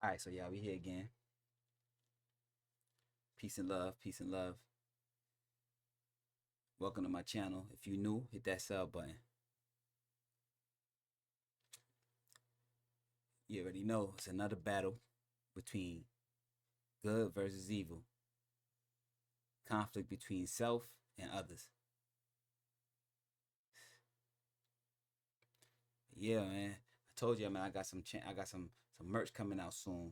All right, so yeah, we here again. Peace and love, peace and love. Welcome to my channel. If you're new, hit that sub button. You already know it's another battle between good versus evil. Conflict between self and others. Yeah, man. I told you, man. I got some merch coming out soon.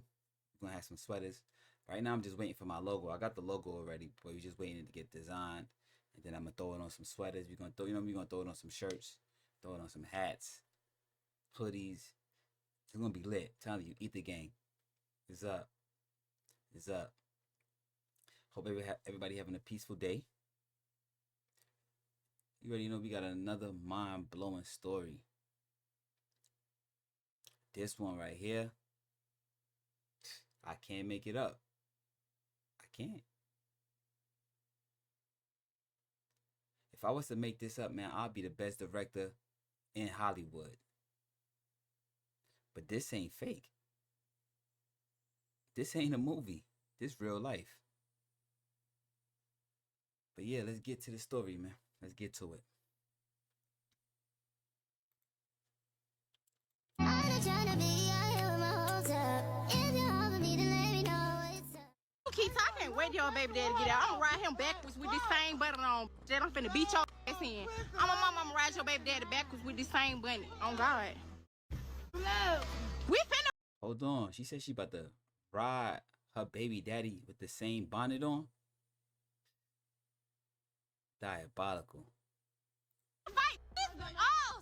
We're gonna have some sweaters. Right now, I'm just waiting for my logo. I got the logo already, but we're just waiting to get designed. And then I'm gonna throw it on some sweaters. We're gonna throw it on some shirts, throw it on some hats, hoodies. It's gonna be lit. I'm telling you, Ether Gang is up. Is up. Hope everybody having a peaceful day. You already know we got another mind-blowing story. This one right here, I can't make it up. I can't. If I was to make this up, man, I'll be the best director in Hollywood. But this ain't fake. This ain't a movie. This real life. But yeah, let's get to the story, man. Let's get to it. Keith, I can't wait till your baby daddy get out. I'm gonna ride him backwards with this same button on. That I'm finna beat your ass in. I'm a mama, I'm gonna ride your baby daddy backwards with this same button. On God. No. We finna. Hold on. She said she about to ride her baby daddy with the same bonnet on. Diabolical. Fight. Oh,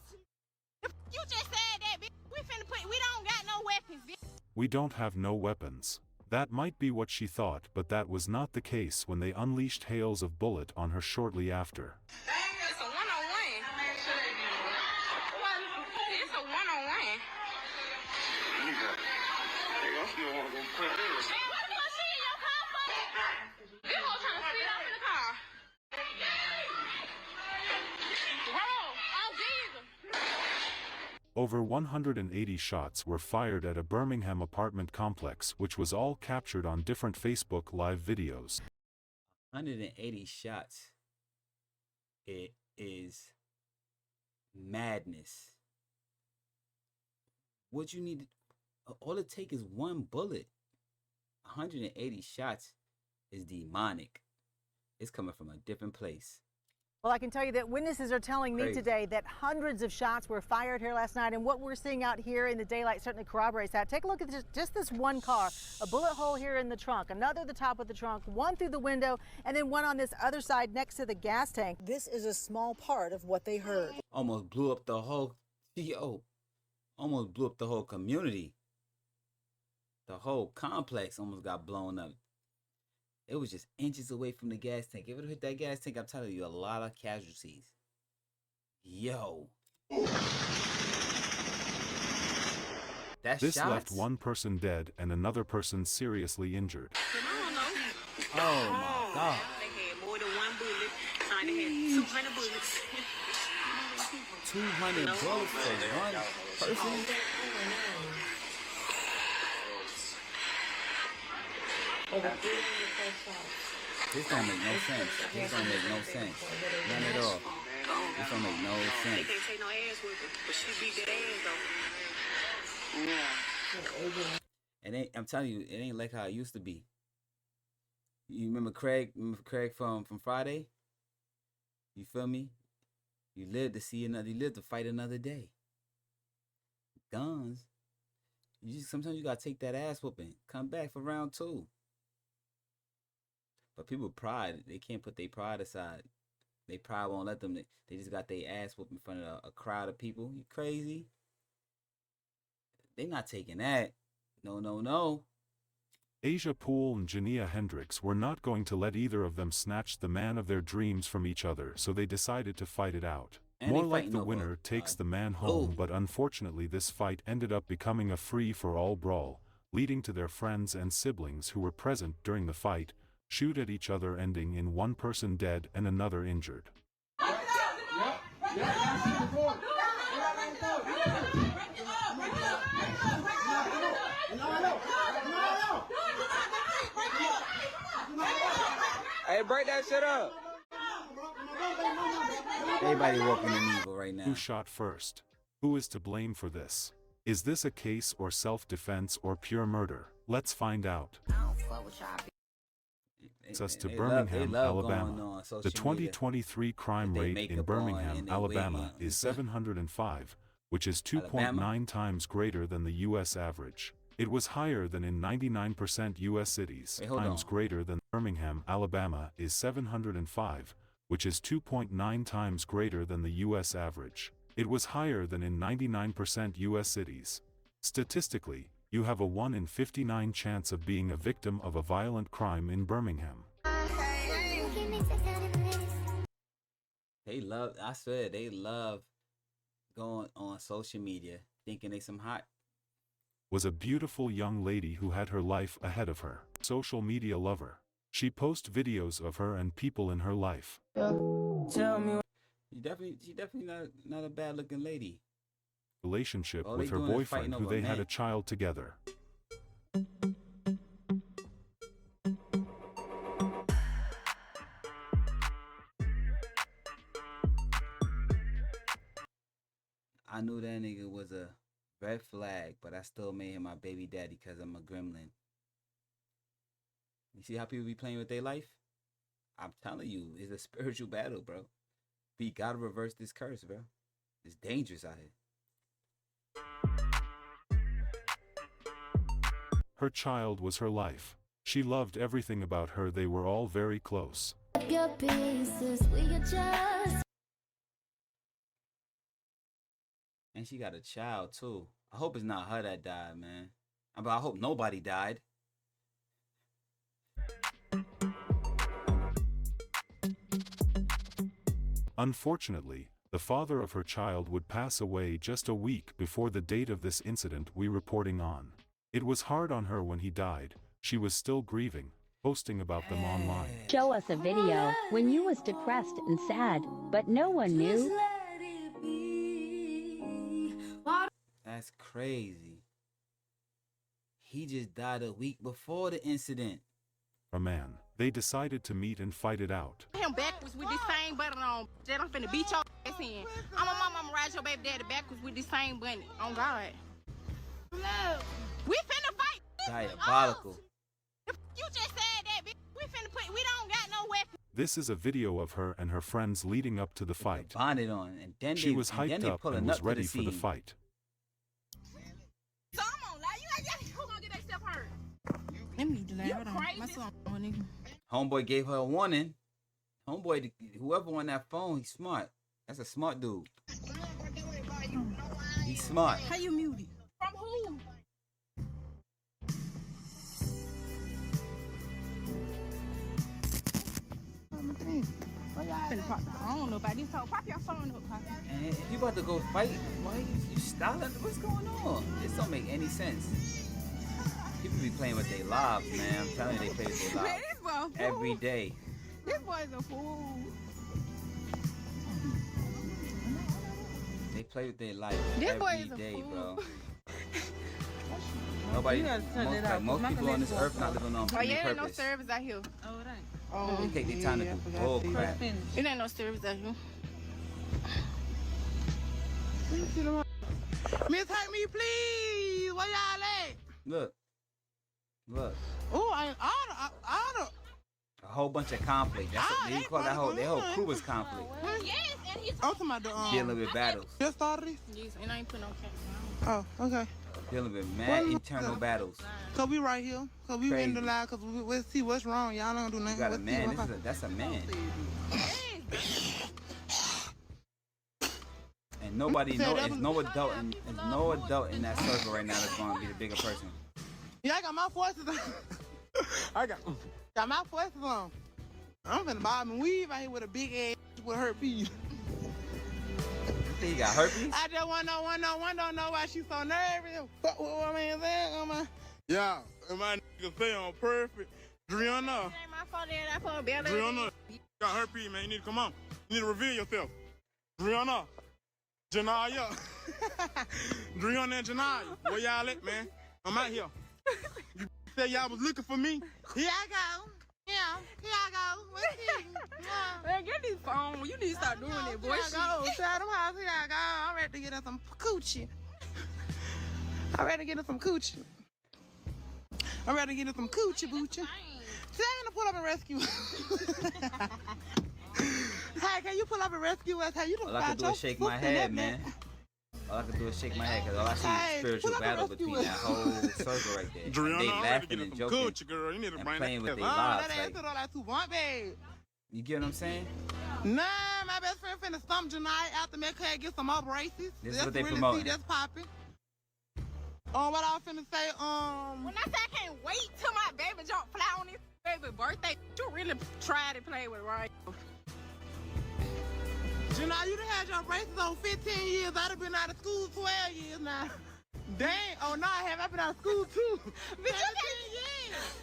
you just said that, bitch. We finna put. We don't got no weapons, bitch. We don't have no weapons. That might be what she thought, but that was not the case when they unleashed hails of bullet on her shortly after. It's a one-on-one. It's a one-on-one. What you see in your car for? This hoe trying to sit up in the car. Roll. Oh, Jesus. Over 180 shots were fired at a Birmingham apartment complex, which was all captured on different Facebook Live videos. 180 shots. It is madness. What you need, all it takes is one bullet. 180 shots is demonic. It's coming from a different place. Well, I can tell you that witnesses are telling me today that hundreds of shots were fired here last night, and what we're seeing out here in the daylight certainly corroborates that. Take a look at just this one car, a bullet hole here in the trunk, another at the top of the trunk, one through the window, and then one on this other side next to the gas tank. This is a small part of what they heard. Almost blew up the whole, almost blew up the whole community. The whole complex almost got blown up. It was just inches away from the gas tank. If it hit that gas tank, I'm telling you, a lot of casualties. Yo. This left one person dead and another person seriously injured. Oh my God. They had more than one bullet. They had 200 bullets. 200 bullets for one person? This don't make no sense. This don't make no sense. None at all. This don't make no sense. They can't take no ass with her, but she beat that ass though. Yeah. It ain't, I'm telling you, it ain't like how it used to be. You remember Craig? Remember Craig from Friday? You feel me? You live to see another. You live to fight another day. Guns. Sometimes you gotta take that ass whooping. Come back for round 2. But people pride, they can't put their pride aside. They pride won't let them. They just got their ass whooped in front of a crowd of people. You crazy? They not taking that. No, no, no. Asia Poole and Jania Hendricks were not going to let either of them snatch the man of their dreams from each other, so they decided to fight it out. And more like the winner takes the man home, but unfortunately this fight ended up becoming a free-for-all brawl, leading to their friends and siblings who were present during the fight shoot at each other, ending in one person dead and another injured. Hey, break that shit up. Everybody walking in evil right now. Who shot first? Who is to blame for this? Is this a case or self-defense or pure murder? Let's find out. Takes us to Birmingham, Alabama. The 2023 crime rate in Birmingham, Alabama is 705, which is 2.9 times greater than the U.S. average. It was higher than in 99% U.S. cities. Times greater than Birmingham, Alabama is 705, which is 2.9 times greater than the U.S. average. It was higher than in 99% U.S. cities. Statistically, you have a 1 in 59 chance of being a victim of a violent crime in Birmingham. They love, I swear, they love going on social media thinking they some hot. Was a beautiful young lady who had her life ahead of her. Social media lover. She posts videos of her and people in her life. Tell me. She definitely not a bad looking lady. Relationship with her boyfriend who they had a child together. I knew that nigga was a red flag, but I still made him my baby daddy because I'm a gremlin. You see how people be playing with their life? I'm telling you, it's a spiritual battle, bro. We gotta reverse this curse, bro. It's dangerous out here. Her child was her life. She loved everything about her. They were all very close. And she got a child too. I hope it's not her that died, man. But I hope nobody died. Unfortunately, the father of her child would pass away just a week before the date of this incident we're reporting on. It was hard on her when he died. She was still grieving, posting about them online. Show us a video when you was depressed and sad, but no one knew. That's crazy. He just died a week before the incident. A man. They decided to meet and fight it out. Him backwards with this same button on. That I'm finna beat your ass in. I'm a mama, I'm ride your baby daddy backwards with this same button. On God. We finna fight. Diabolical. You just said that, bitch. We don't got no weapon. This is a video of her and her friends leading up to the fight. Bonded on, and then she was hyped up and was ready for the fight. So I'm on, like, who gonna get themselves hurt? Let me delay. Hold on. My son, nigga. Homeboy gave her a warning. Homeboy, whoever on that phone, he's smart. That's a smart dude. He's smart. How you muted? From who? I don't know about this whole. Pop your phone up, Pop. And if you about to go fight, why you stalling? What's going on? This don't make any sense. People be playing with their lives, man. I'm telling you, they play with their lives. Man, this boy a fool. Every day. This boy's a fool. They play with their life This every boy is a day, fool. bro. Nobody, most people on this earth not living on Oh yeah, there ain't no purpose. service out here. Oh, it ain't. Oh, They take their time to do bull crap. it ain't no service out here. Miss, help me, please. Where y'all at? Look. Oh, I oughta. A whole bunch of conflict. That's what they call that whole crew is conflict. Yes, and he's I'm talking about the Dealing with battles. Just started this? yes, and I ain't put no camera. Oh, okay. Dealing with mad internal battles. Cause we right here. Cause we in the live. Cause let's see what's wrong. Y'all don't do nothing. You got a Let's see man. what's That's a man. And nobody know. There's no adult in that circle right now that's going to be the bigger person. Yeah, I got my forces on. I got my forces on. I'm finna bob and weave out here with a big ass with herpes. You got herpes? I just one don't know why she so nervous. Fuck what my man saying, yeah, and my nigga say I'm perfect. Driana. It ain't my fault that I put a belly. Driana, you got herpes, man. You need to come on. You need to reveal yourself. Driana. Janaya. Driana and Janaya. Where y'all at, man? I'm out here. You said y'all was looking for me. Here I go. Yeah, here I go. Let's see. Man, get this phone. You need to start doing that, boy. Here I go. Tell them house. Here I go. I'm ready to get us some coochie. I'm ready to get us some coochie. I'm ready to get us some coochie boochie. See, I'm gonna pull up and rescue. Hey, can you pull up and rescue us? Hey, you don't All I can do is shake my head, man. All I can do is shake my head because all I see is spiritual battle between that whole circle right there. Driana, They I'm ready to laughing get and some joking coochie, girl. You need to and bring playing that with their up. lives. That ass Like, like too want, babe. you get what I'm saying? Nah, my best friend finna stump tonight after make her get some more braces. This is what they really promoting. see that's popping. What I was finna say, When I say I can't wait till my baby jump fly on his baby birthday, you really try to play with it, right? Janai, you done had your braces on 15 years. I'd have been out of school 12 years now. Dang. Oh, no, I have. I've been out of school, too. 17 years.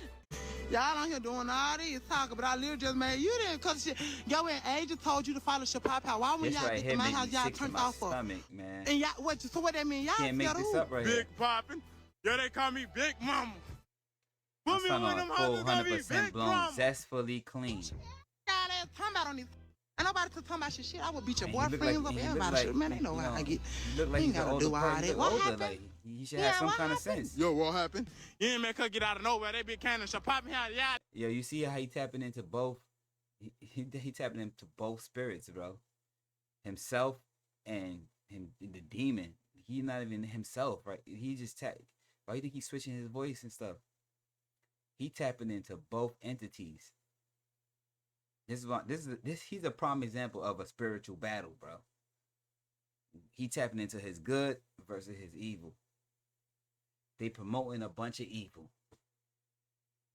Y'all on here doing all this talking, but I literally just made you didn't, because yo, when agent told you to follow Shabab, why when This y'all right get here to my make house, me y'all sick to turned my off for? stomach, man. And y'all, so what that mean? Y'all Can't make this up right Big here. poppin'. Yeah, they call me Big Mama. My Put me son on on them full hoes, gonna be 100% Big blown, Mama. zestfully clean. Y'all ass talking about on these. And nobody to talk about shit. I would beat your Man, he look boyfriends like- up, he look everybody. like- Shit. Man, they know how I get. He look like He he's ain't an gotta older do all person. that. He look What older. happened? Like, he should Yeah, have some what kind of happened? sense. Yo, what happened? You ain't make her get out of nowhere. They be kind of Shabab here, yeah. Yo, you see how he tapping into both? He tapping into both spirits, bro. Himself and the demon. He's not even himself, right? He just tap. Why you think he's switching his voice and stuff? He tapping into both entities. He's a prime example of a spiritual battle, bro. He tapping into his good versus his evil. They promoting a bunch of evil,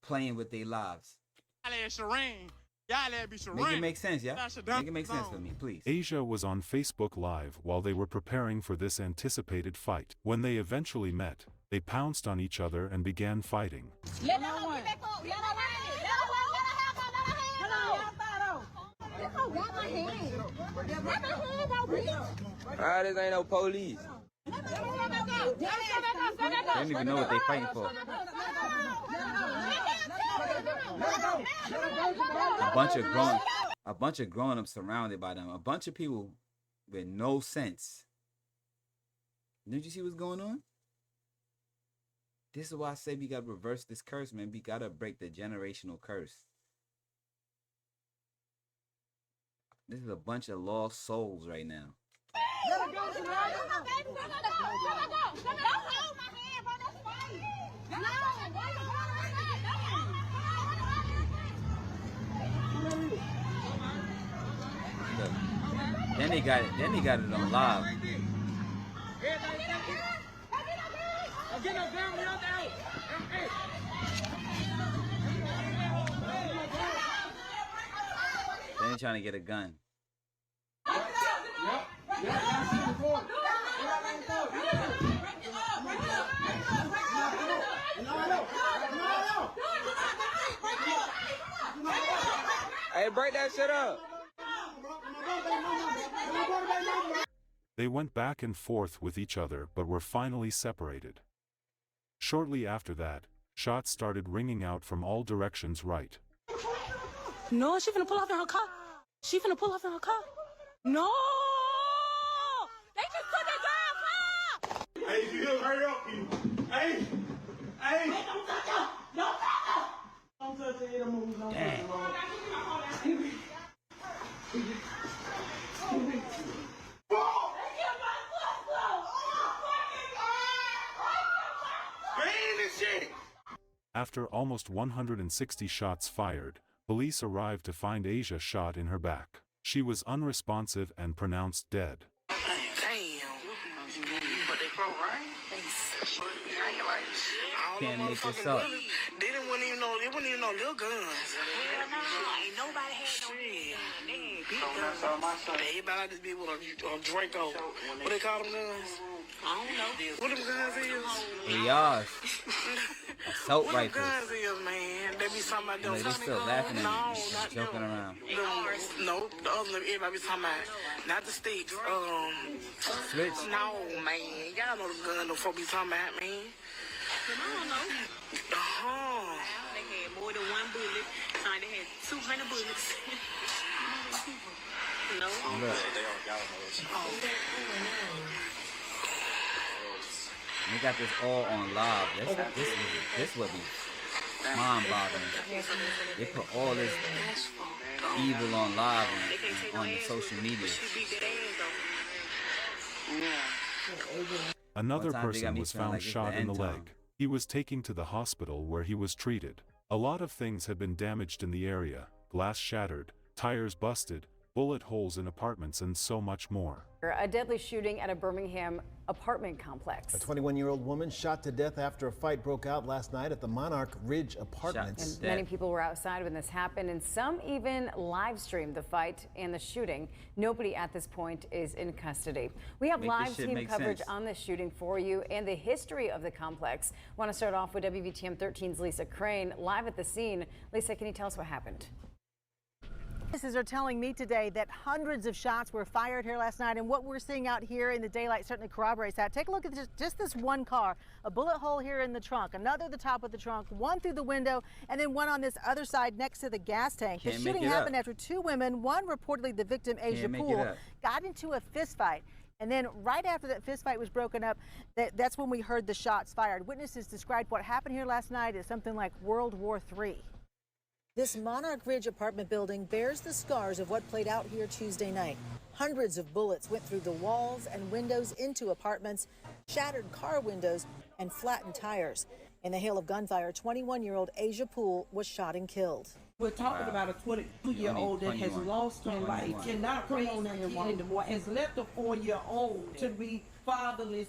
playing with their lives. Y'all ass Shireen. Y'all ass be Shireen. Make it make sense, yeah. That should done Make it make sense song. for me, please. Asia was on Facebook Live while they were preparing for this anticipated fight. When they eventually met, they pounced on each other and began fighting. Let her get back up. Let her ride. Let her walk. Let her have her. Let her hand. Let her grab my hand. Grab my hand, though, bitch. Ah, this ain't no police. They don't even know what they fighting for. A bunch of grown-ups surrounded by them. A bunch of people with no sense. Did you see what's going on? This is why I say we gotta reverse this curse, man. We gotta break the generational curse. This is a bunch of lost souls right now. Look. Then they got it on live. Then they trying to get a gun. Hey, break that shit up. They went back and forth with each other but were finally separated. Shortly after that, shots started ringing out from all directions right. No, she finna pull off in her car. She finna pull off in her car. No! They just took that girl's car! Hey, you hurry up, you. Hey. Hey. Don't touch her! Don't touch her! Don't touch the animals. Don't touch the road. After almost 160 shots fired, police arrived to find Asia shot in her back. She was unresponsive and pronounced dead. Damn. But they pro, right? Can't make this up. They didn't even know, they wouldn't even know little guns. Ain't nobody had no shit. They ain't big guns. Everybody just be with a Draco. What they call them guns? I don't know. What them guns is? ARs. Assault What them rifles. guns is, man? They be talking about them. Like, they still laughing at No, me, not joking them. around. No, the other them, everybody be talking about. Not the sticks. Switch. No, man. Y'all know the gun the folk be talking about, man. I don't know. They had more than one bullet. They 200 bullets. No. Look. They got this all on live. This would be mind-boggling. They put all this evil on live on the social media. Another person was found shot in the leg. He was taken to the hospital where he was treated. A lot of things had been damaged in the area: glass shattered, tires busted, bullet holes in apartments, and so much more. A deadly shooting at a Birmingham apartment complex. A 21-year-old woman shot to death after a fight broke out last night at the Monarch Ridge Apartments. And many people were outside when this happened, and some even live streamed the fight and the shooting. Nobody at this point is in custody. We have live team coverage on this shooting for you and the history of the complex. Want to start off with WVTM 13's Lisa Crane live at the scene. Lisa, can you tell us what happened? Witnesses are telling me today that hundreds of shots were fired here last night, and what we're seeing out here in the daylight certainly corroborates that. Take a look at just this one car, a bullet hole here in the trunk, another at the top of the trunk, one through the window, and then one on this other side next to the gas tank. The shooting happened after two women, one reportedly the victim, Asia Poole, got into a fist fight. And then right after that fist fight was broken up, that's when we heard the shots fired. Witnesses described what happened here last night as something like World War III. This Monarch Ridge apartment building bears the scars of what played out here Tuesday night. Hundreds of bullets went through the walls and windows into apartments, shattered car windows, and flattened tires. In the hail of gunfire, 21-year-old Asia Poole was shot and killed. We're talking about a 22-year-old that has lost her life, cannot come on anymore, has left a 4-year-old to be fatherless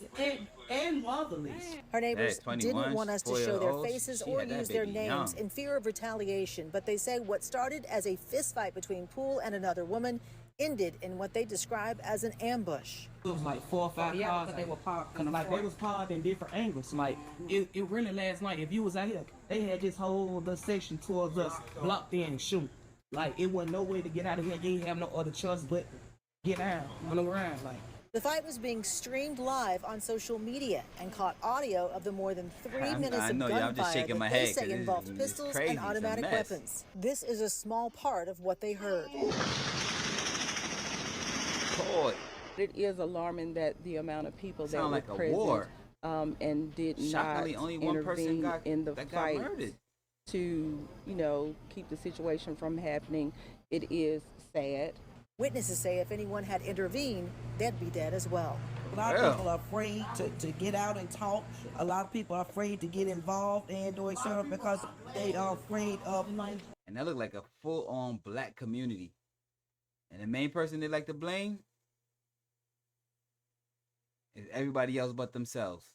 and motherless. Her neighbors didn't want us to show their faces or use their names in fear of retaliation, but they say what started as a fist fight between Poole and another woman ended in what they describe as an ambush. It was like 4 or 5 cars. They were parked, like they was parked in different angles. Like it really last night, if you was out here, they had this whole other section towards us blocked in and shoot. Like it wasn't no way to get out of here. You didn't have no other choice but get down on the ground. Like. The fight was being streamed live on social media and caught audio of the more than 3 minutes of gunfire that they say involved pistols and automatic weapons. This is a small part of what they heard. It is alarming that the amount of people that were like present and did not intervene in the fight to, keep the situation from happening. It is sad. Witnesses say if anyone had intervened, they'd be dead as well. A lot of people are afraid to get out and talk. A lot of people are afraid to get involved and do etc. because they are afraid of. And that looked like a full-on black community. And the main person they like to blame is everybody else but themselves.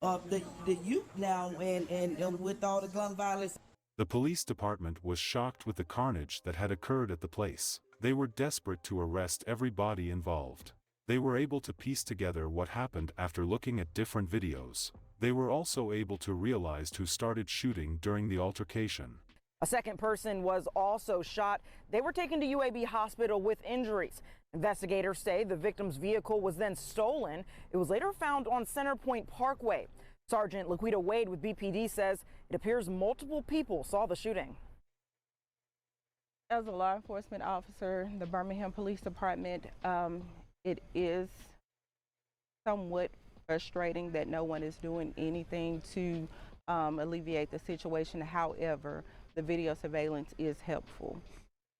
The youth now and with all the gun violence. The police department was shocked with the carnage that had occurred at the place. They were desperate to arrest everybody involved. They were able to piece together what happened after looking at different videos. They were also able to realize who started shooting during the altercation. A second person was also shot. They were taken to UAB hospital with injuries. Investigators say the victim's vehicle was then stolen. It was later found on Centerpoint Parkway. Sergeant Laquita Wade with BPD says it appears multiple people saw the shooting. As a law enforcement officer, the Birmingham Police Department, it is somewhat frustrating that no one is doing anything to alleviate the situation. However, the video surveillance is helpful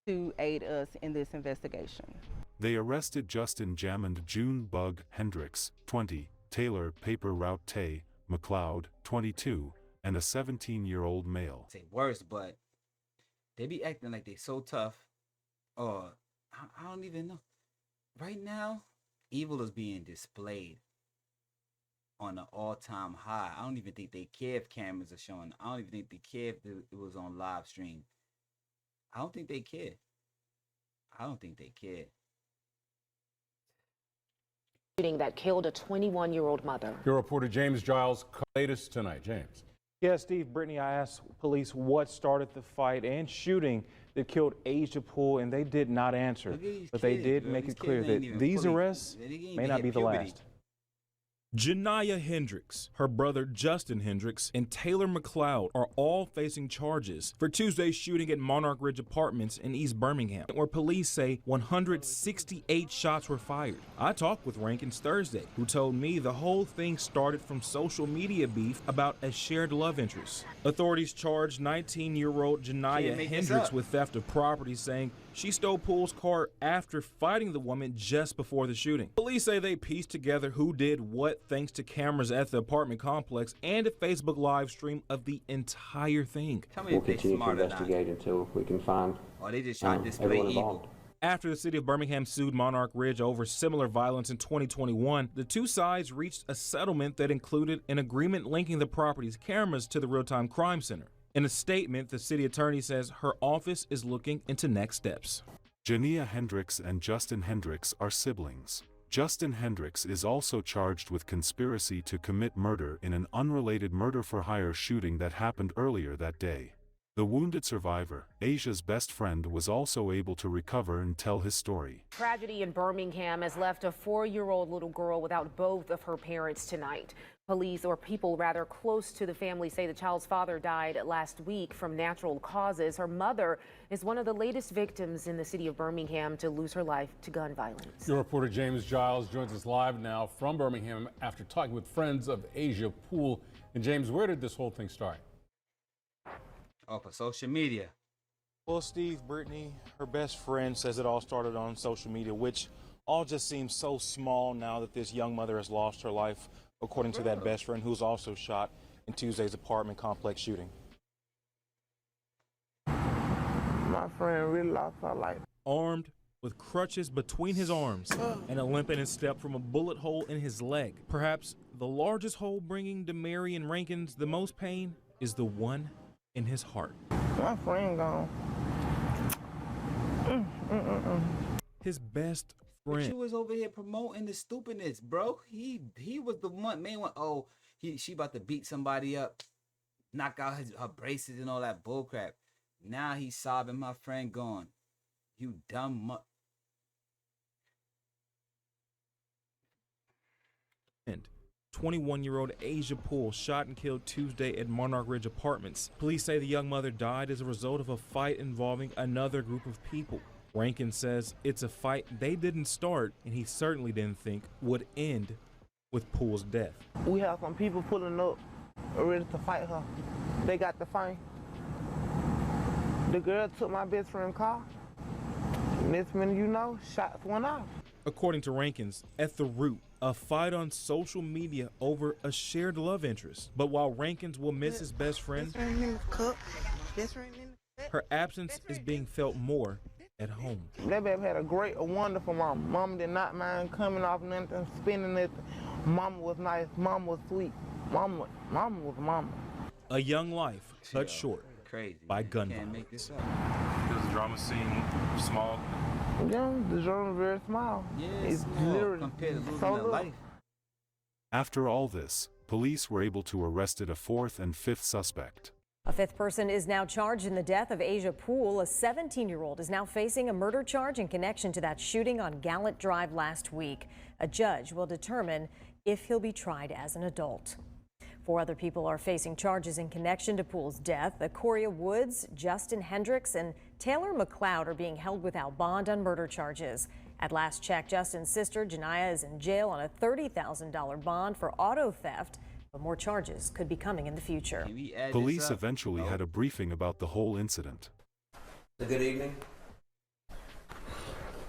to aid us in this investigation. They arrested Justin Jamond June Bug Hendricks, 20, Taylor Paper Route Tay McLeod, 22, and a 17-year-old male. Say worse, but they be acting like they so tough. Or I don't even know. Right now, evil is being displayed on an all-time high. I don't even think they care if cameras are showing. I don't even think they care if it was on live stream. I don't think they care. I don't think they care. Shooting that killed a 21-year-old mother. Your reporter James Giles, latest tonight. James. Yeah, Steve, Brittany, I asked police what started the fight and shooting that killed Asia Poole, and they did not answer. But they did make it clear that these arrests may not be the last. Janiyah Hendricks, her brother Justin Hendricks, and Taylor McLeod are all facing charges for Tuesday's shooting at Monarch Ridge Apartments in East Birmingham, where police say 168 shots were fired. I talked with Rankins Thursday, who told me the whole thing started from social media beef about a shared love interest. Authorities charged 19-year-old Janiyah Hendricks with theft of property, saying she stole Poole's car after fighting the woman just before the shooting. Police say they pieced together who did what thanks to cameras at the apartment complex and a Facebook live stream of the entire thing. We'll continue to investigate until we can find they just trying to display evil. After the city of Birmingham sued Monarch Ridge over similar violence in 2021, the two sides reached a settlement that included an agreement linking the property's cameras to the real-time crime center. In a statement, the city attorney says her office is looking into next steps. Janiyah Hendricks and Justin Hendricks are siblings. Justin Hendricks is also charged with conspiracy to commit murder in an unrelated murder-for-hire shooting that happened earlier that day. The wounded survivor, Asia's best friend, was also able to recover and tell his story. Tragedy in Birmingham has left a 4-year-old little girl without both of her parents tonight. Police, or people rather close to the family, say the child's father died last week from natural causes. Her mother is one of the latest victims in the city of Birmingham to lose her life to gun violence. Your reporter James Giles joins us live now from Birmingham after talking with friends of Asia Poole. And James, where did this whole thing start? Off of social media. Well, Steve, Brittany, her best friend, says it all started on social media, which all just seems so small now that this young mother has lost her life, according to that best friend, who's also shot in Tuesday's apartment complex shooting. My friend really lost her life. Armed with crutches between his arms and a limp in his step from a bullet hole in his leg. Perhaps the largest hole bringing Demarion Rankins the most pain is the one in his heart. My friend gone. His best friend. But you was over here promoting the stupidness, bro. He was the main one. Oh, she about to beat somebody up, knock out her braces and all that bullcrap. Now he's sobbing, my friend gone. You dumb And 21-year-old Asia Poole shot and killed Tuesday at Monarch Ridge Apartments. Police say the young mother died as a result of a fight involving another group of people. Rankin says it's a fight they didn't start, and he certainly didn't think would end with Poole's death. We have some people pulling up ready to fight her. They got the fight. The girl took my best friend's car. Next minute you know, shots went off. According to Rankins, at the root, a fight on social media over a shared love interest. But while Rankins will miss his best friend, her absence is being felt more at home. That baby had a wonderful mom. Mom did not mind coming off nothing, spending it. Mama was nice. Mama was sweet. Mama was mama. A young life cut short by gun Can't violence. make this up. Does the drama seem small? Yeah, the drama is very small. Yeah, it's small literally compared to losing so a little. life. After all this, police were able to arrest a fourth and fifth suspect. A fifth person is now charged in the death of Asia Poole. A 17-year-old is now facing a murder charge in connection to that shooting on Gallant Drive last week. A judge will determine if he'll be tried as an adult. 4 other people are facing charges in connection to Poole's death. Acoria Woods, Justin Hendricks, and Taylor McLeod are being held without bond on murder charges. At last check, Justin's sister, Janiyah, is in jail on a $30,000 bond for auto theft, but more charges could be coming in the future. Police eventually had a briefing about the whole incident. Good evening.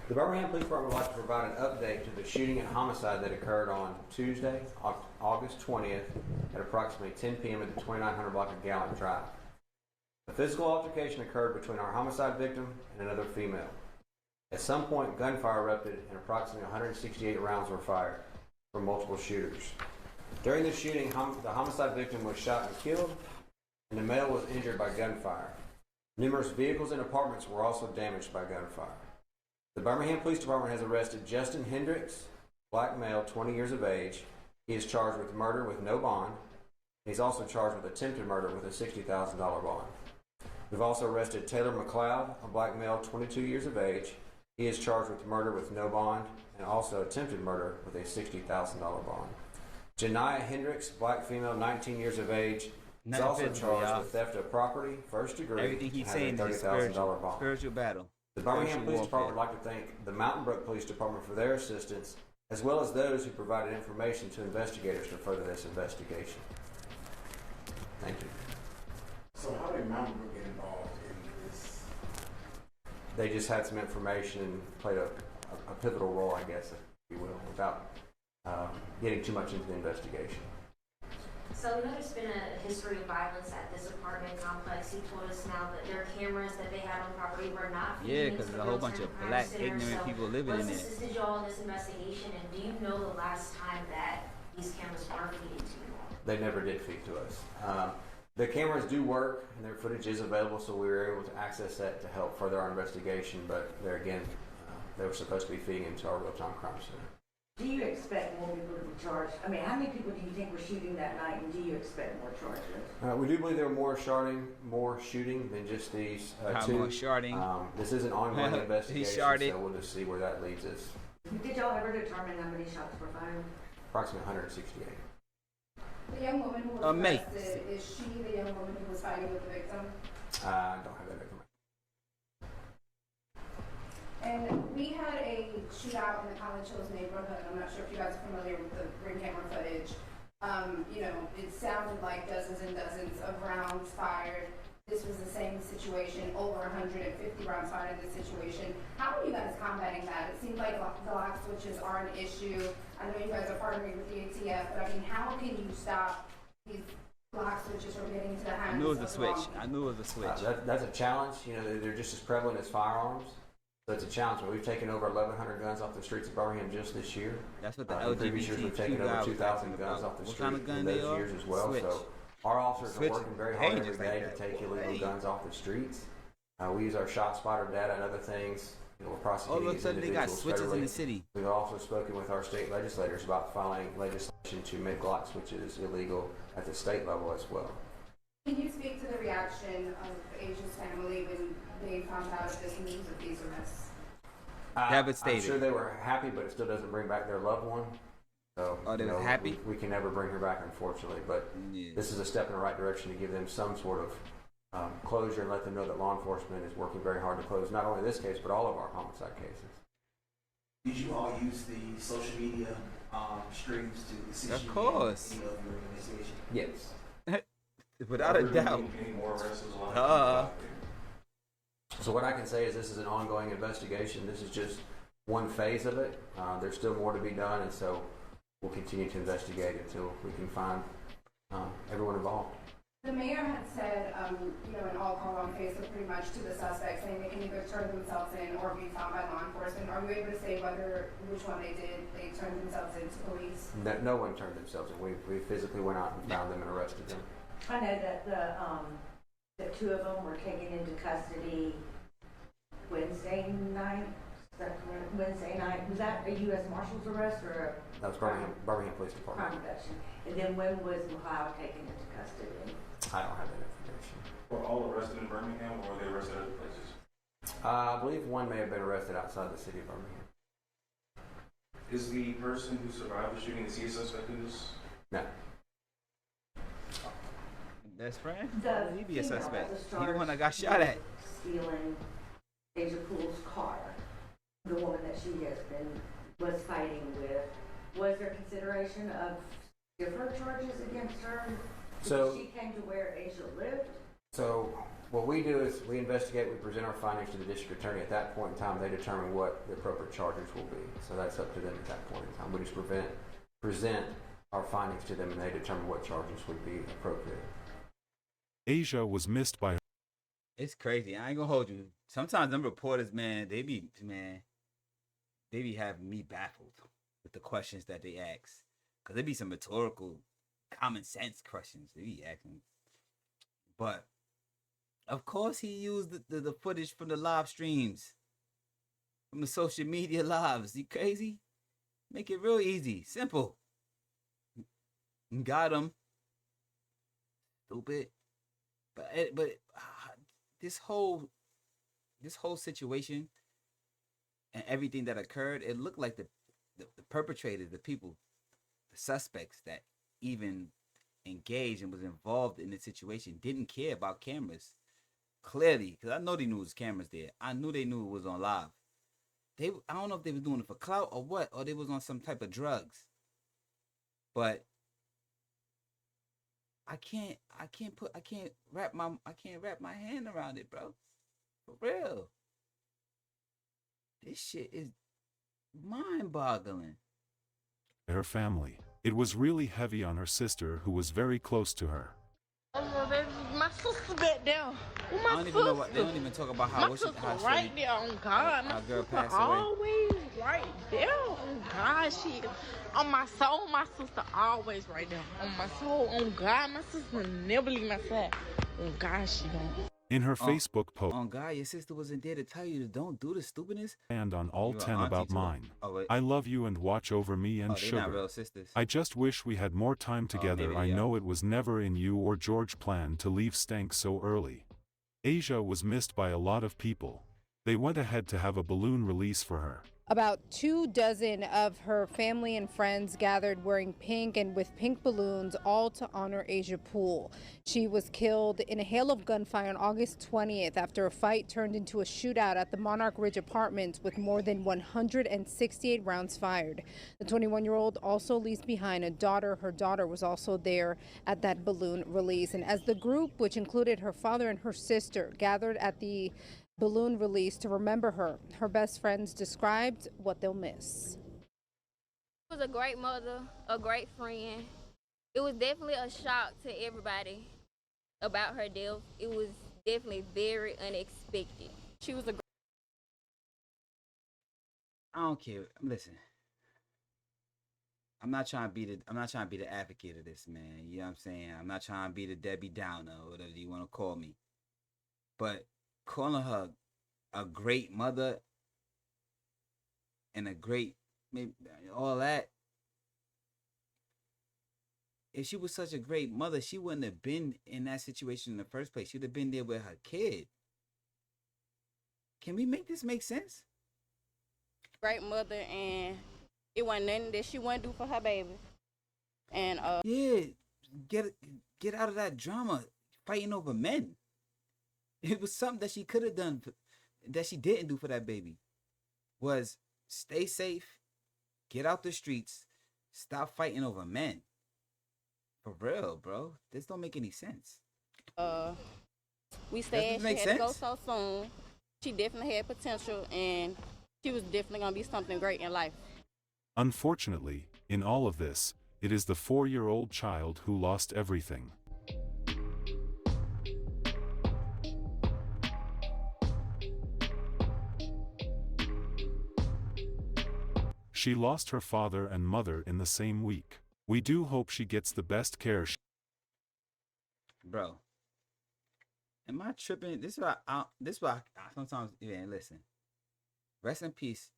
The Birmingham Police Department would like to provide an update to the shooting and homicide that occurred on Tuesday, August 20th at approximately 10 p.m. at the 2900 block of Gallant Drive. A physical altercation occurred between our homicide victim and another female. At some point, gunfire erupted and approximately 168 rounds were fired from multiple shooters. During the shooting, the homicide victim was shot and killed, and the male was injured by gunfire. Numerous vehicles and apartments were also damaged by gunfire. The Birmingham Police Department has arrested Justin Hendricks, black male, 20 years of age. He is charged with murder with no bond. He's also charged with attempted murder with a $60,000 bond. We've also arrested Taylor McLeod, a black male, 22 years of age. He is charged with murder with no bond and also attempted murder with a $60,000 bond. Janiyah Hendricks, black female, 19 years of age, is also charged with theft of property, first degree, everything he's and saying is a $30,000 bond. Spiritual battle. The Birmingham Police Department would like to thank the Mountain Brook Police Department for their assistance, as well as those who provided information to investigators to further this investigation. Thank you. So how did Mountain Brook get involved in this? They just had some information and played a pivotal role, I guess, if you will, without getting too much into the investigation. So we know there's been a history of violence at this apartment complex. He told us now that their cameras that they had on the property were not feeding because there's a whole bunch of black ignorant people living in there. What's assisted you all in this investigation, and do you know the last time that these cameras were feeding to you all? They never did feed to us. The cameras do work, and their footage is available, so we were able to access that to help further our investigation. But there again, they were supposed to be feeding into our real-time crime center. Do you expect more people to be charged? I mean, how many people do you think were shooting that night, and do you expect more charges? We do believe there were more shooting than just these two. More sharding. This is an ongoing investigation, so we'll just see where that leads us. Did y'all ever determine how many shots were fired? Approximately 168. The young woman who was arrested, is she the young woman who was fighting with the victim? I don't have that information. And we had a shootout in the College Hills neighborhood. I'm not sure if you guys are familiar with the ring camera footage. It sounded like dozens and dozens of rounds fired. This was the same situation, over 150 rounds fired in this situation. How are you guys combating that? It seems like the lock switches are an issue. I know you guys are partnering with the ATF, but I mean, how can you stop these lock switches from getting into the hands I knew it was a of the switch. wrong I knew it was a switch. That's a challenge. They're just as prevalent as firearms. So it's a challenge. We've taken over 1,100 guns off the streets of Birmingham just this year. That's what the in previous years, we've taken over 2,000 guns off the street in those years as well. Switch. So our officers are working very hard every day like to take illegal guns off the streets. We use our shot spotter data and other things. We're prosecuting these individuals. They got switches federally. in the city. We've also spoken with our state legislators about filing legislation to make lock switches illegal at the state level as well. Can you speak to the reaction of Asia's family when they found out of this news of these arrests? Devastated. I'm sure they were happy, but it still doesn't bring back their loved one. So, they were happy? We can never bring her back, unfortunately. But this is a step in the right direction to give them some sort of closure and let them know that law enforcement is working very hard to close not only this case, but all of our homicide cases. Did you all use the social media streams to assist Of course. in your investigation? Yes. Without a doubt. Any more arrests? So what I can say is this is an ongoing investigation. This is just one phase of it. There's still more to be done, and so we'll continue to investigate until we can find everyone involved. The mayor had said, an all call on Facebook pretty much to the suspects, saying they can either turn themselves in or be found by law enforcement. Are you able to say which one they did? They turned themselves into police? No one turned themselves in. We physically went out and found them and arrested them. I know that the two of them were taken into custody Wednesday night. Is that correct? Wednesday night. Was that a U.S. Marshal's arrest or a That was Birmingham Police Department. crime reduction? And then when was McLeod taken into custody? I don't have that information. Were all arrested in Birmingham, or were they arrested at other places? I believe one may have been arrested outside the city of Birmingham. Is the person who survived the shooting, is he a suspect in this? No. Best friend? The He be a female suspect. that was He the one that got charged shot at. with stealing Asia Poole's car, the woman that she was fighting with. Was there consideration of different charges against her? So she came to where Asia lived? So what we do is we investigate, we present our findings to the district attorney. At that point in time, they determine what the appropriate charges will be. So that's up to them at that point in time. We just present our findings to them, and they determine what charges would be appropriate. Asia was missed by. It's crazy. I ain't gonna hold you. Sometimes them reporters, man, they be having me baffled with the questions that they ask. Cause they be some rhetorical, common sense questions they be asking. But of course he used the footage from the live streams, from the social media lives. You crazy? Make it real easy, simple. Got him. Stupid. But this whole situation and everything that occurred, it looked like the perpetrators, the people, the suspects that even engaged and was involved in the situation didn't care about cameras. Clearly, because I know they knew it was cameras there. I knew they knew it was on live. I don't know if they was doing it for clout or what, or they was on some type of drugs. But I can't wrap my hand around it, bro. For real. This shit is mind-boggling. Her family. It was really heavy on her sister, who was very close to her. My sister back there. Who my I don't even know what they don't even talk about how my sister right there on God. Our My girl sister passed away. always right there on God. She on my soul. My sister always right there on my soul. On God, my sister never leave my side. On God, she don't. In her Facebook post, on God, your sister wasn't there to tell you to don't do the stupidness. And on all You 10 auntie about too? mine. Oh, wait. I love you and watch over me and Oh, they not sugar. real sisters. I just wish we had more time together. maybe I they are. know it was never in you or George plan to leave Stank so early. Asia was missed by a lot of people. They went ahead to have a balloon release for her. About 24 of her family and friends gathered wearing pink and with pink balloons, all to honor Asia Poole. She was killed in a hail of gunfire on August 20th after a fight turned into a shootout at the Monarch Ridge Apartments with more than 168 rounds fired. The 21-year-old also leaves behind a daughter. Her daughter was also there at that balloon release. And as the group, which included her father and her sister, gathered at the balloon release to remember her, her best friends described what they'll miss. She was a great mother, a great friend. It was definitely a shock to everybody about her death. It was definitely very unexpected. She was a I don't care. Listen, I'm not trying to be the advocate of this, man. You know what I'm saying? I'm not trying to be the Debbie Downer or whatever you want to call me. But calling her a great mother and a great, maybe all that. If she was such a great mother, she wouldn't have been in that situation in the first place. She'd have been there with her kid. Can we make this make sense? Great mother, and it wasn't nothing that she wouldn't do for her baby. And yeah, get out of that drama, fighting over men. It was something that she could have done that she didn't do for that baby. Was stay safe, get out the streets, stop fighting over men. For real, bro. This don't make any sense. We said she had to go so soon. She definitely had potential, and she was definitely gonna be something great in life. Unfortunately, in all of this, it is the 4-year-old child who lost everything. She lost her father and mother in the same week. We do hope she gets the best care. Bro, am I tripping? This is why I sometimes, man, listen. Rest in peace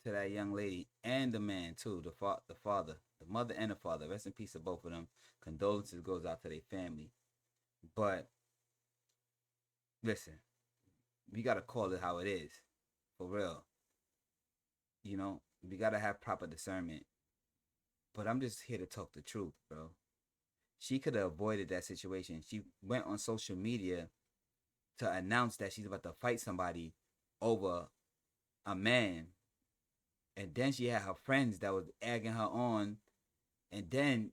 to that young lady and the man too, the father, the mother and the father. Rest in peace to both of them. Condolences goes out to their family. But listen, we gotta call it how it is, for real. You know, we gotta have proper discernment. But I'm just here to talk the truth, bro. She could have avoided that situation. She went on social media to announce that she's about to fight somebody over a man. And then she had her friends that was egging her on. And then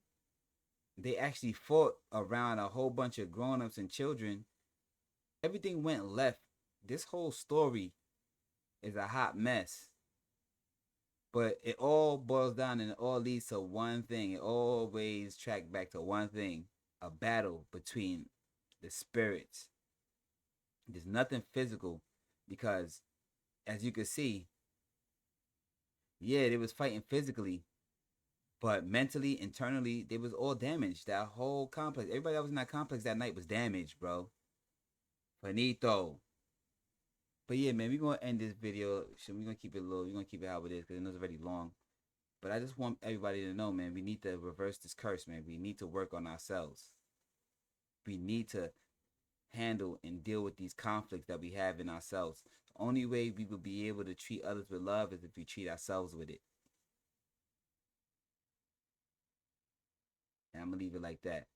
they actually fought around a whole bunch of grown-ups and children. Everything went left. This whole story is a hot mess. But it all boils down and it all leads to one thing. It always tracks back to one thing. A battle between the spirits. There's nothing physical because, as you can see, yeah, they was fighting physically. But mentally, internally, they was all damaged. That whole complex. Everybody that was in that complex that night was damaged, bro. Finito. But yeah, man, we're going to end this video. We're going to keep it low. We're going to keep it how it is because I know it's already long. But I just want everybody to know, man, we need to reverse this curse, man. We need to work on ourselves. We need to handle and deal with these conflicts that we have in ourselves. The only way we will be able to treat others with love is if we treat ourselves with it. And I'm gonna leave it like that.